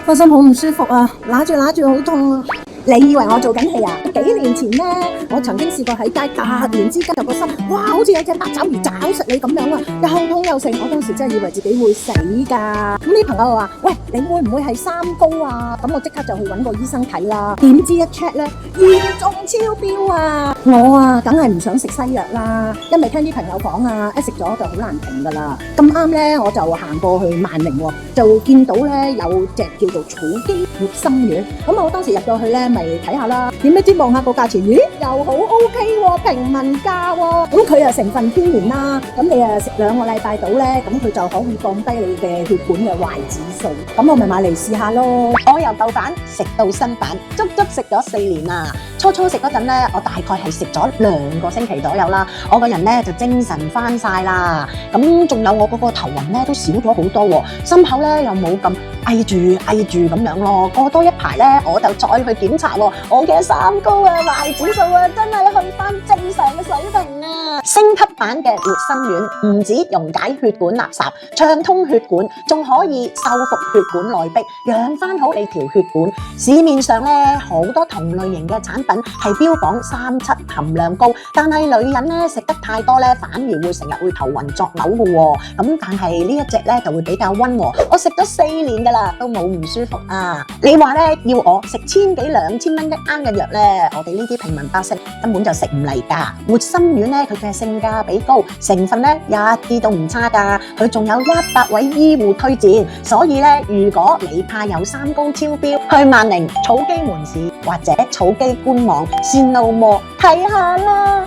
個心好唔舒服啊，揦住好痛啊！你以為我做緊戲啊？幾年前呢，我曾經試過喺街突然之間有個心，哇，好似有隻八爪魚抓實你咁樣啊，又痛又剩，我當時真係以為自己會死㗎。咁啲朋友話：喂，你會唔會係三高啊？咁我即刻就去揾個醫生睇啦。點知一 check 呢，嚴重超標啊！我啊，梗係唔想食西藥啦，因為聽啲朋友講啊，一食咗就好難停㗎啦。咁啱呢，我就行過去萬寧喎，就見到呢有隻叫做草肌活心丸。咁我當時入到去呢，咪睇下啦，點知望下個價錢，咦，又好 OK 喎，平民價喎。咁佢又成分天然啦，咁你食2個禮拜到呢，咁佢就可以降低你嘅血管嘅壞指數。咁我咪買嚟試下咯。我由舊版食到新版，足食咗4年啦。初食嗰陣呢，我大概係食咗2個星期左右啦，我個人呢就精神翻晒啦。咁仲有我嗰個頭暈呢都少咗好多喎，心口呢又冇咁翳住咁樣咯。過多一排呢，我就再去檢查喎，我嘅三高啊、壞指數啊，真係去翻正常嘅水平啊！升級版嘅活心丸唔止溶解血管垃圾，暢通血管，仲可以修復血管內壁，養翻好你條血管。市面上呢好多同類型嘅產品係標榜3-7含量高，但係女人呢食得太多呢，反而會成日會頭暈作嘔嘅喎。咁但係呢一隻呢就會比較溫和，我食咗4年噶啦，都冇唔舒服啊！你話呢要我食1000幾2000蚊一盎嘅藥呢，我哋呢啲平民百姓根本就食唔嚟㗎。活心丸呢，佢嘅性價比高，成分呢一啲都唔差㗎，佢仲有100位醫護推薦，所以呢，如果你怕有三高超標，去萬寧草基門市或者草基官網先路摸睇下啦。